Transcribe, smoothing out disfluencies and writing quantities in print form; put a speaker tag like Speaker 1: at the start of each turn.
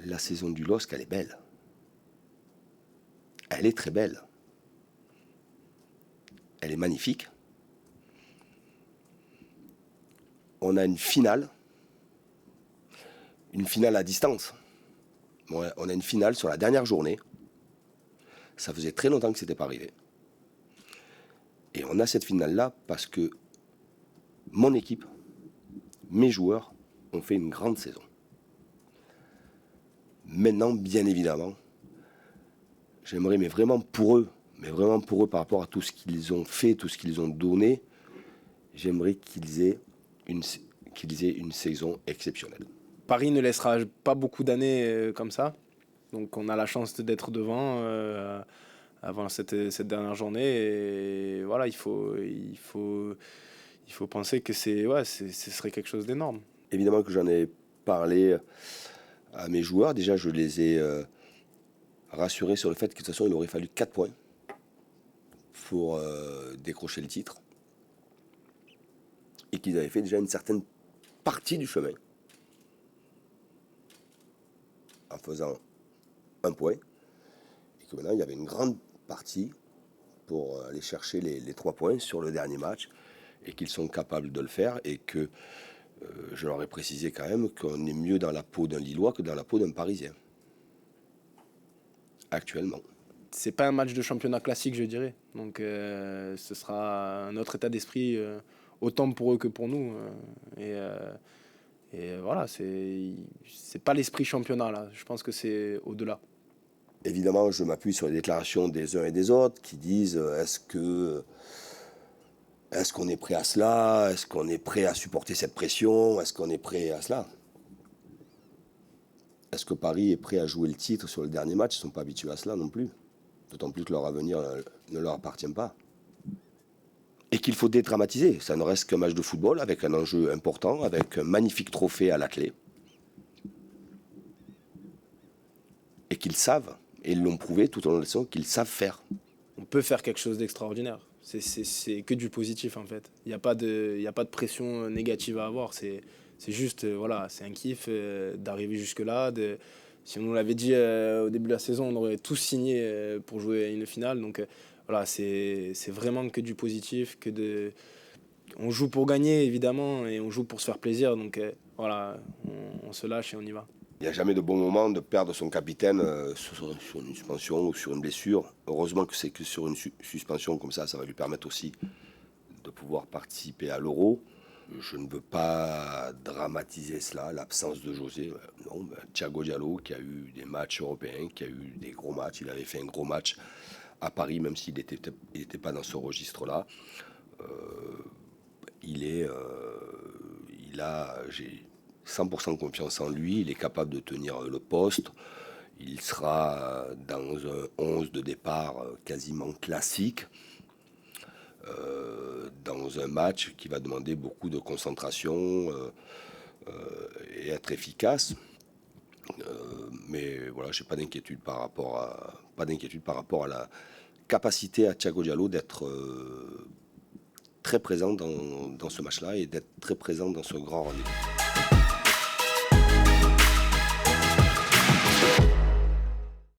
Speaker 1: la saison du LOSC, elle est belle. Elle est très belle. Elle est magnifique. On a une finale à distance. Bon, on a une finale sur la dernière journée. Ça faisait très longtemps que ce n'était pas arrivé. Et on a cette finale-là parce que mon équipe, mes joueurs, ont fait une grande saison. Maintenant, bien évidemment, j'aimerais, mais vraiment pour eux par rapport à tout ce qu'ils ont fait, tout ce qu'ils ont donné, j'aimerais qu'ils aient une saison exceptionnelle.
Speaker 2: Paris ne laissera pas beaucoup d'années comme ça. Donc on a la chance d'être devant avant cette dernière journée. Et voilà, il faut penser que ce serait quelque chose d'énorme.
Speaker 1: Évidemment que j'en ai parlé à mes joueurs. Déjà, je les ai rassurés sur le fait que de toute façon, il aurait fallu 4 points pour décrocher le titre. Et qu'ils avaient fait déjà une certaine partie du chemin en faisant 1 point. Et que maintenant, il y avait une grande partie pour aller chercher les 3 points sur le dernier match. Et qu'ils sont capables de le faire. Et que je leur ai précisé quand même qu'on est mieux dans la peau d'un Lillois que dans la peau d'un Parisien. Actuellement.
Speaker 2: C'est pas un match de championnat classique, je dirais. Donc ce sera un autre état d'esprit, autant pour eux que pour nous. Et voilà, c'est pas l'esprit championnat là. Je pense que c'est au-delà.
Speaker 1: Évidemment, je m'appuie sur les déclarations des uns et des autres qui disent est-ce qu'on est prêt à cela? Est-ce qu'on est prêt à supporter cette pression? Est-ce qu'on est prêt à cela? Est-ce que Paris est prêt à jouer le titre sur le dernier match? Ils ne sont pas habitués à cela non plus. D'autant plus que leur avenir ne leur appartient pas. Et qu'il faut dédramatiser. Ça ne reste qu'un match de football avec un enjeu important, avec un magnifique trophée à la clé. Et qu'ils savent, et ils l'ont prouvé tout au long de la saison, qu'ils savent faire.
Speaker 2: On peut faire quelque chose d'extraordinaire. C'est que du positif en fait. Il n'y a pas de pression négative à avoir. C'est juste, voilà, c'est un kiff d'arriver jusque-là. Si on nous l'avait dit au début de la saison, on aurait tous signé pour jouer à une finale. Donc voilà, c'est vraiment que du positif. On joue pour gagner évidemment et on joue pour se faire plaisir. Donc voilà, on se lâche et on y va.
Speaker 1: Il n'y a jamais de bon moment de perdre son capitaine sur une suspension ou sur une blessure. Heureusement que c'est que sur une suspension comme ça va lui permettre aussi de pouvoir participer à l'Euro. Je ne veux pas dramatiser cela, l'absence de José. Non, Thiago Diallo qui a eu des matchs européens, qui a eu des gros matchs. Il avait fait un gros match à Paris, même s'il n'était pas dans ce registre-là. J'ai 100% confiance en lui, il est capable de tenir le poste. Il sera dans un 11 de départ quasiment classique. Dans un match qui va demander beaucoup de concentration et être efficace. Mais voilà, j'ai pas d'inquiétude par rapport à la capacité à Thiago Diallo d'être très présent dans ce match-là et d'être très présent dans ce grand rendez-vous.